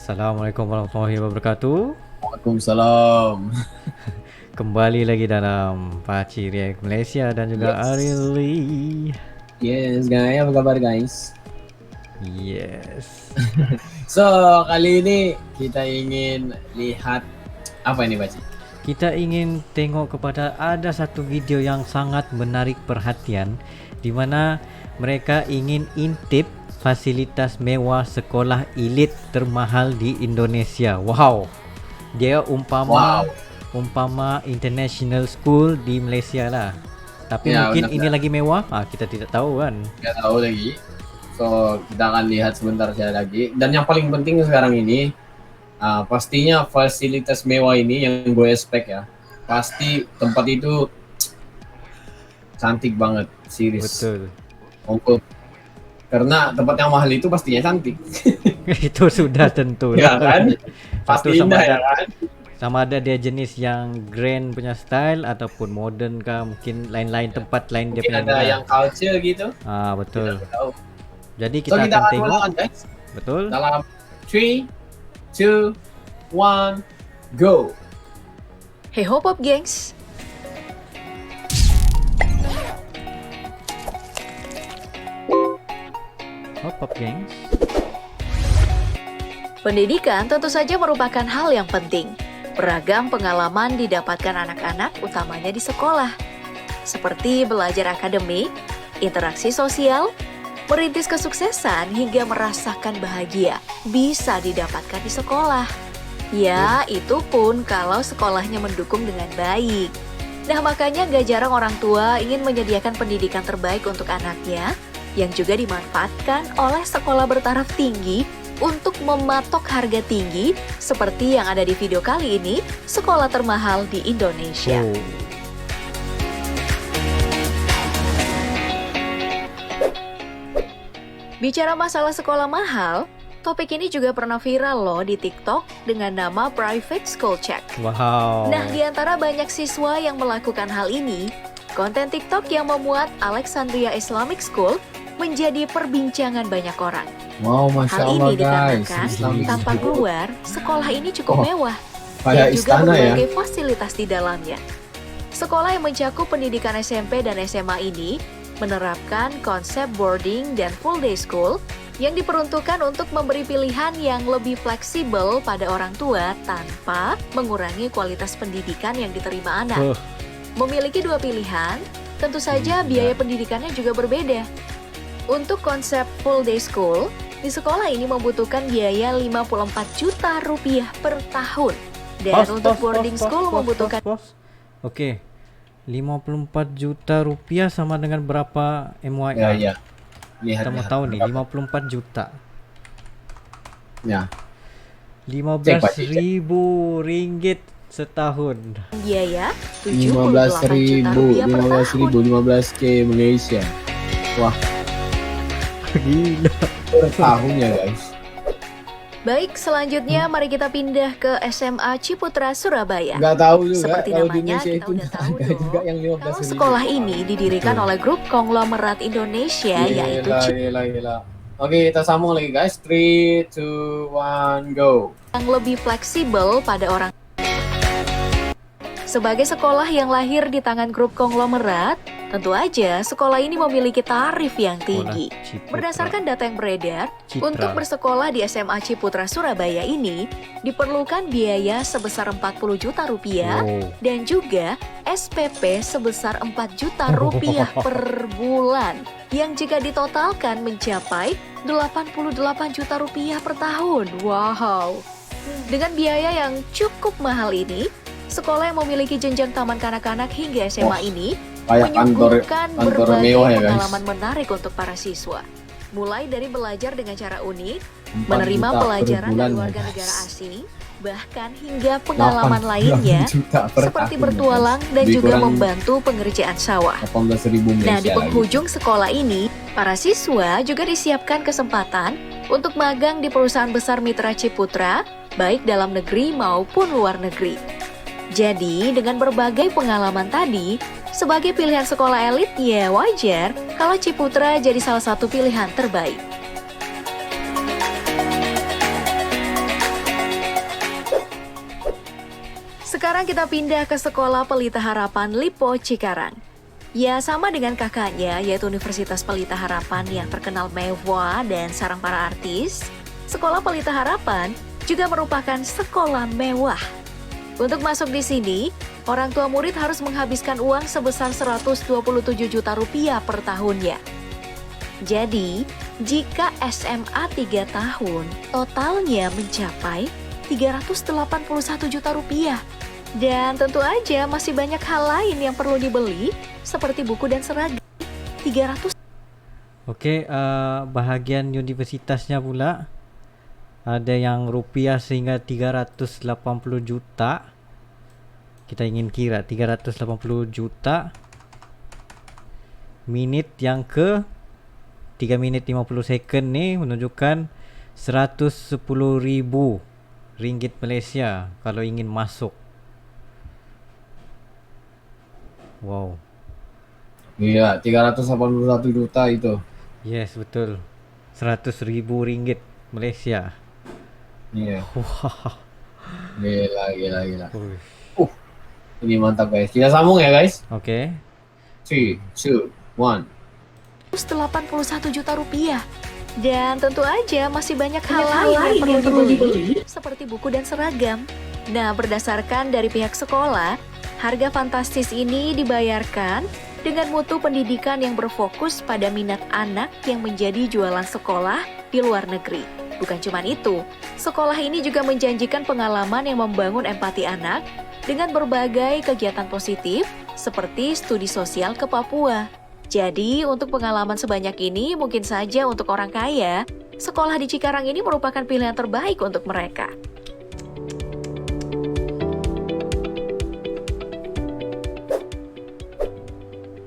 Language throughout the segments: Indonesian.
Assalamualaikum warahmatullahi wabarakatuh. Waalaikumsalam. Kembali lagi dalam Paci React Malaysia dan juga Yes. Arili. Yes, guys. Apa kabar, guys? Yes. So, kali ini kita ingin lihat apa ini, Baci? Kita ingin tengok kepada ada satu video yang sangat menarik perhatian di mana mereka ingin intip fasilitas mewah sekolah elit termahal di Indonesia. Wow. Dia umpama international school di Malaysia lah. Tapi Ya, mungkin benar, ini lagi mewah, kita tidak tahu kan. Nggak tahu lagi. So, kita akan lihat sebentar saja lagi. Dan yang paling penting sekarang ini, pastinya fasilitas mewah ini yang gue expect ya. Pasti tempat itu cantik banget, serius. Betul. Karena tempat yang mahal itu pastinya cantik. Itu sudah tentu Ya kan? Satu Pasti sama indah ada, ya kan? sama ada dia jenis yang grand punya style ataupun modern kah, mungkin lain-lain tempat lain dia Mungkin punya ada juga. yang culture gitu. Betul. Kita tahu. Jadi So, kita kita akan akan tengok. mulakan, guys. Betul. Dalam 3, 2, 1, go. Hey hop up gengs, Hop gengs. pendidikan tentu saja merupakan hal yang penting. Beragam pengalaman didapatkan anak-anak utamanya di sekolah. Seperti belajar akademik, interaksi sosial, merintis kesuksesan hingga merasakan bahagia bisa didapatkan di sekolah. Ya, itu pun kalau sekolahnya mendukung dengan baik. Nah, makanya gak jarang orang tua ingin menyediakan pendidikan terbaik untuk anaknya yang juga dimanfaatkan oleh sekolah bertaraf tinggi untuk mematok harga tinggi seperti yang ada di video kali ini, sekolah termahal di Indonesia. Bicara masalah sekolah mahal, topik ini juga pernah viral loh di TikTok dengan nama Private School Check. Wow. Nah, di antara banyak siswa yang melakukan hal ini, konten TikTok yang memuat Alexandria Islamic School menjadi perbincangan banyak orang. Wow, Masya Hal Allah, ini guys. dikarenakan tanpa keluar, sekolah ini cukup mewah Kayak dan juga istana ya. berbagai fasilitas di dalamnya. Sekolah yang mencakup pendidikan SMP dan SMA ini menerapkan konsep boarding dan full day school yang diperuntukkan untuk memberi pilihan yang lebih fleksibel pada orang tua tanpa mengurangi kualitas pendidikan yang diterima anak. Memiliki dua pilihan, tentu saja biaya pendidikannya juga berbeda. Untuk konsep full day school, di sekolah ini membutuhkan biaya 54 juta rupiah per tahun. Dan untuk boarding school membutuhkan... Oke. 54 juta rupiah sama dengan berapa MYR? Ya. Kita mau tahu nih, 54 juta. Ya. 15.000 ringgit setahun. biaya 15.000, 78 juta rupiah per tahun. 15.000 Malaysia. Wah, Gila. per tahun ya, guys. Baik, selanjutnya mari kita pindah ke SMA Ciputra Surabaya. Nggak tahu juga. Seperti kalau di namanya, Indonesia kita itu udah tahu ada dong. juga yang 15.000. Kalau sekolah ini didirikan oleh grup konglomerat Indonesia yaitu Gila. Oke, kita sambung lagi, guys. 3, 2, 1, go. yang lebih fleksibel pada orang. Sebagai sekolah yang lahir di tangan grup konglomerat, tentu aja sekolah ini memiliki tarif yang tinggi. Berdasarkan data yang beredar, untuk bersekolah di SMA Ciputra Surabaya ini diperlukan biaya sebesar 40 juta rupiah dan juga SPP sebesar 4 juta rupiah per bulan yang jika ditotalkan mencapai 88 juta rupiah per tahun. Wow. Dengan biaya yang cukup mahal ini, sekolah yang memiliki jenjang taman kanak-kanak hingga SMA ini Kayak menyuguhkan kantor berbagai mewah ya, guys. pengalaman menarik untuk para siswa. Mulai dari belajar dengan cara unik, 4 menerima juta per pelajaran bulan dari ya, warga guys. negara asing, bahkan hingga pengalaman 8 lainnya juta per seperti tahun, bertualang guys. dan Lebih juga kurang membantu pengerjaan sawah. 18.000 Malaysia. Nah, di lagi. penghujung sekolah ini, para siswa juga disiapkan kesempatan untuk magang di perusahaan besar mitra Ciputra, baik dalam negeri maupun luar negeri. Jadi, dengan berbagai pengalaman tadi, sebagai pilihan sekolah elit, ya wajar kalau Ciputra jadi salah satu pilihan terbaik. Sekarang kita pindah ke Sekolah Pelita Harapan Lipo Cikarang. Ya, sama dengan kakaknya, yaitu Universitas Pelita Harapan yang terkenal mewah dan sarang para artis. Sekolah Pelita Harapan juga merupakan sekolah mewah. Untuk masuk di sini, orang tua murid harus menghabiskan uang sebesar 127 juta rupiah per tahunnya. Jadi, jika SMA 3 tahun, totalnya mencapai 381 juta rupiah. Dan tentu aja masih banyak hal lain yang perlu dibeli, seperti buku dan seragam. 300. Oke, bahagian universitasnya pula ada yang rupiah sehingga 380 juta. Kita ingin kira 380 juta. Minit yang ke 3 minit 50 second nih menunjukkan 110.000 ringgit Malaysia kalau ingin masuk. Wow. Iya, 381 juta itu. Yes, betul. 100.000 ringgit Malaysia. Iya. Wah. Gila. Uish. Ini mantap guys. Kita sambung ya guys. Oke. 3, 2, 1. 181 juta rupiah. Dan tentu aja masih banyak hal lain yang perlu dibeli, seperti buku dan seragam. Nah, berdasarkan dari pihak sekolah, harga fantastis ini dibayarkan dengan mutu pendidikan yang berfokus pada minat anak yang menjadi jualan sekolah di luar negeri. Bukan cuma itu, sekolah ini juga menjanjikan pengalaman yang membangun empati anak dengan berbagai kegiatan positif seperti studi sosial ke Papua. Jadi, untuk pengalaman sebanyak ini mungkin saja untuk orang kaya, sekolah di Cikarang ini merupakan pilihan terbaik untuk mereka.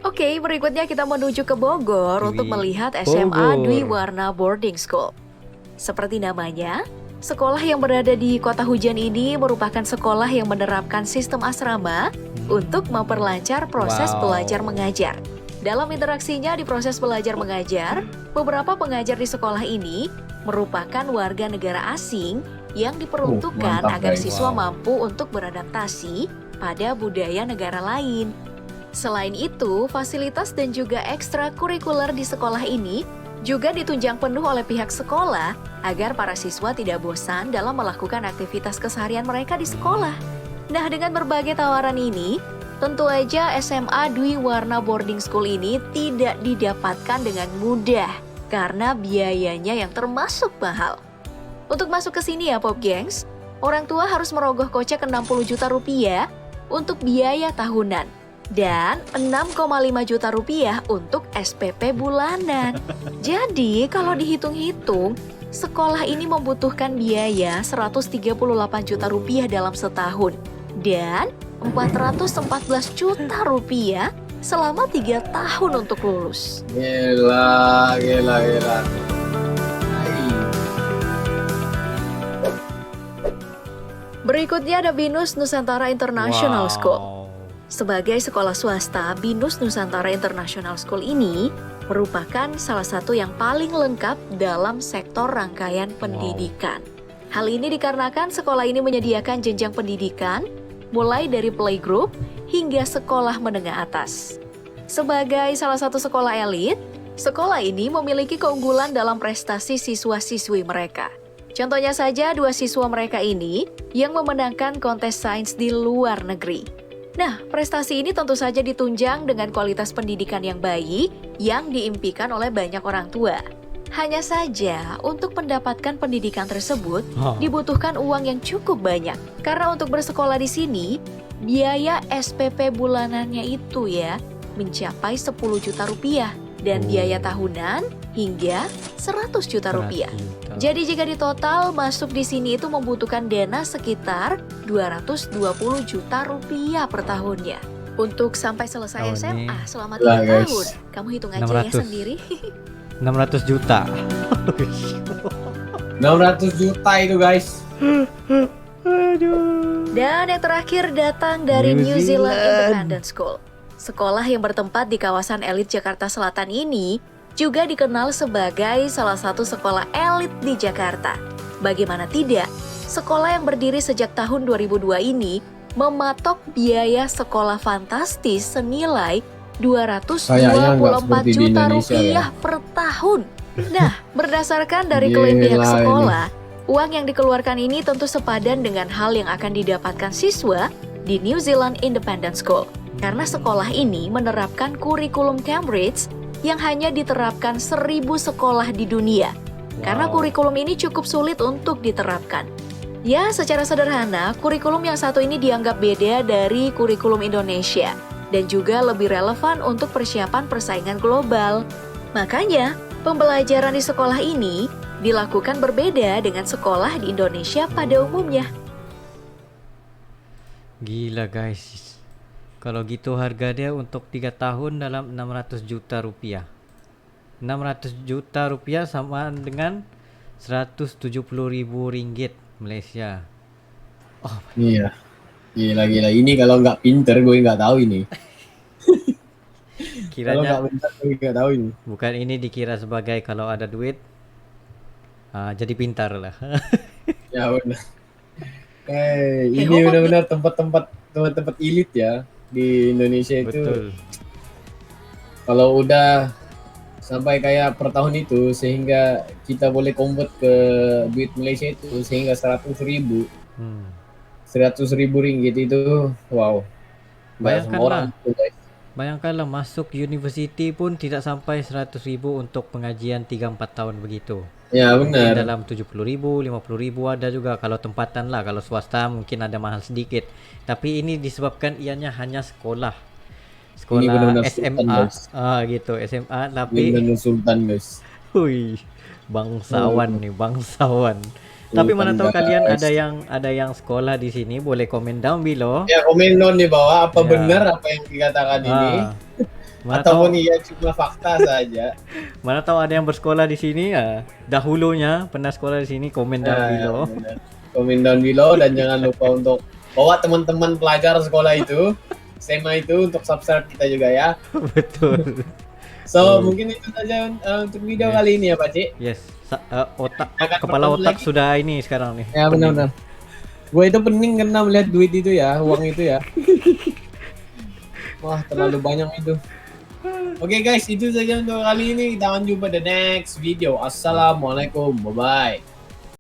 Oke, berikutnya kita menuju ke Bogor untuk melihat SMA Dwi Warna Boarding School. Seperti namanya, sekolah yang berada di Kota Hujan ini merupakan sekolah yang menerapkan sistem asrama untuk memperlancar proses belajar mengajar. Dalam interaksinya di proses belajar mengajar, beberapa pengajar di sekolah ini merupakan warga negara asing yang diperuntukkan agar siswa mampu untuk beradaptasi pada budaya negara lain. Selain itu, fasilitas dan juga ekstrakurikuler di sekolah ini juga ditunjang penuh oleh pihak sekolah agar para siswa tidak bosan dalam melakukan aktivitas keseharian mereka di sekolah. Nah, dengan berbagai tawaran ini, tentu aja SMA Dwi Warna Boarding School ini tidak didapatkan dengan mudah karena biayanya yang termasuk mahal. Untuk masuk ke sini ya Pop Gengs, orang tua harus merogoh kocek 60 juta rupiah untuk biaya tahunan dan 6,5 juta rupiah untuk SPP bulanan. Jadi kalau dihitung-hitung, sekolah ini membutuhkan biaya 138 juta rupiah dalam setahun dan 414 juta rupiah selama 3 tahun untuk lulus. Gila. Berikutnya ada BINUS Nusantara International School. Sebagai sekolah swasta, BINUS Nusantara International School ini merupakan salah satu yang paling lengkap dalam sektor rangkaian pendidikan. Hal ini dikarenakan sekolah ini menyediakan jenjang pendidikan mulai dari playgroup hingga sekolah menengah atas. Sebagai salah satu sekolah elit, sekolah ini memiliki keunggulan dalam prestasi siswa-siswi mereka. Contohnya saja 2 siswa mereka ini yang memenangkan kontes sains di luar negeri. Nah, prestasi ini tentu saja ditunjang dengan kualitas pendidikan yang baik yang diimpikan oleh banyak orang tua. Hanya saja, untuk mendapatkan pendidikan tersebut dibutuhkan uang yang cukup banyak. Karena untuk bersekolah di sini, biaya SPP bulanannya itu ya mencapai 10 juta rupiah dan biaya tahunan hingga 100 juta rupiah. Jadi jika ditotal masuk di sini itu membutuhkan dana sekitar 220 juta rupiah per tahunnya. Untuk sampai selesai SMA selama 3 tahun, kamu hitung aja 600. Ya sendiri. 600 juta. 600 juta itu guys. Dan yang terakhir datang dari New Zealand Independent School. Sekolah yang bertempat di kawasan elit Jakarta Selatan ini juga dikenal sebagai salah satu sekolah elit di Jakarta. Bagaimana tidak, sekolah yang berdiri sejak tahun 2002 ini mematok biaya sekolah fantastis senilai Kayaknya nggak 224 seperti di juta Indonesia, rupiah ya. per tahun. Nah, berdasarkan dari klaim pihak Gila sekolah, uang yang dikeluarkan ini tentu sepadan dengan hal yang akan didapatkan siswa di New Zealand Independent School. Karena sekolah ini menerapkan kurikulum Cambridge yang hanya diterapkan 1.000 sekolah di dunia. Karena kurikulum ini cukup sulit untuk diterapkan. Ya, secara sederhana, kurikulum yang satu ini dianggap beda dari kurikulum Indonesia dan juga lebih relevan untuk persiapan persaingan global. Makanya, pembelajaran di sekolah ini dilakukan berbeda dengan sekolah di Indonesia pada umumnya. Gila guys. Kalau gitu harga dia untuk 3 tahun dalam 600 juta rupiah. 600 juta rupiah sama dengan 170.000 ringgit Malaysia. Iya. Gila. Ini kalau nggak pinter gue nggak tahu ini. Kalau nggak Kiranya pinter gue nggak tahu ini. bukan ini dikira sebagai kalau ada duit jadi pintar lah. Ya benar. Ini Homa- benar-benar tempat-tempat elit ya di Indonesia itu. Betul. Kalau udah sampai kayak per tahun itu sehingga kita boleh convert ke duit Malaysia itu sehingga 100.000 ringgit itu wow. Nggak semua orang Bayangkanlah. itu, guys. Bayangkanlah masuk universiti pun tidak sampai 100.000 untuk pengajian 3-4 tahun begitu. Ya Mungkin benar. dalam 70.000, 50.000 ada juga kalau tempatan lah. Kalau swasta mungkin ada mahal sedikit. Tapi ini disebabkan ianya hanya sekolah. Ini benar-benar SMA, sultan, guys. gitu SMA. Ini Tapi, benar Sultan guys. hui, bangsawan nih, bangsawan. Tapi mana tahu Sultan, kalian guys. ada yang sekolah di sini, boleh komen down below. Ya komen down di bawah apa Ya. benar apa yang dikatakan ini Mana ataupun tahu, iya cuma fakta saja. mana tahu ada yang bersekolah di sini dahulunya pernah sekolah di sini, komen down Nah, below. benar. Komen down below dan jangan lupa untuk bawa teman-teman pelajar sekolah itu SMA itu untuk subscribe kita juga ya. Betul. So mungkin itu saja untuk video Yes. kali ini ya Pak Cik. Yes, otak Akan kepala bertemu otak lagi. sudah ini sekarang nih. Ya benar-benar. Gue itu pening karena melihat duit itu ya, uang itu ya. Wah terlalu banyak itu. Oke guys, itu saja untuk kali ini. Kita akan jumpa the next video. Assalamualaikum, bye bye.